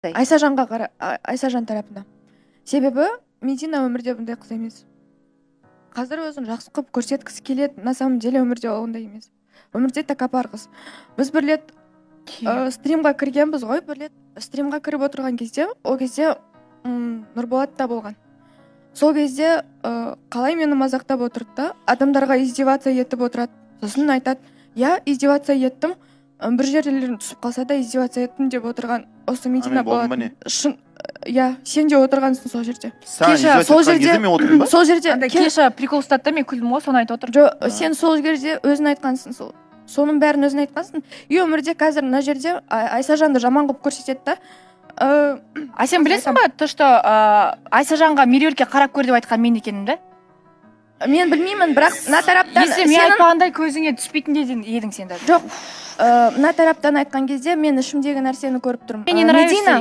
Айсажан тарапынан. Себебі Медина өмірде бұндай қыз емес. Қазір өзін жақсы қылып көрсеткісі келеді, на самом деле өмірде ондай емес. Өмірде тәкаппар қыз. Біз бір рет стримға кіргенбіз ғой, бір рет стримға кіріп отырған кезде, ол кезде Нұрболат та болған. Сол кезде қалай мені мазақтап отырды да, адамдарға издеваться етіп отырады. Сосын айтады, я издеваться еттім, бір жерлерін түсіп қалса да издеваться еттім деп отырған осы Медина болатын. Я, сен де отырғансың сол жерде. Кеша, сол жерде мен отырмын ба? Сол жерде Кеша прикол ұстады да, мен күлдім ғой, соны айтып отыр. Жоқ, сен сол жерде өзің айтқансың, соның бәрін өзің айтқансың. И өмірде қазір мына жерде Айсажанды жаман қылып көрсетеді да. А сен білесің ба, то что Айсажанға меруертке қарап көр деп айтқан мен екенімді? Мен білмеймін, бірақ мына тараптан Если мен айтпағандай көзіңе түспейтіндей едің сен даже. Жоқ, мына тараптан айтқан кезде мен ішімдегі нәрсені көріп тұрмын. Мне не нравится.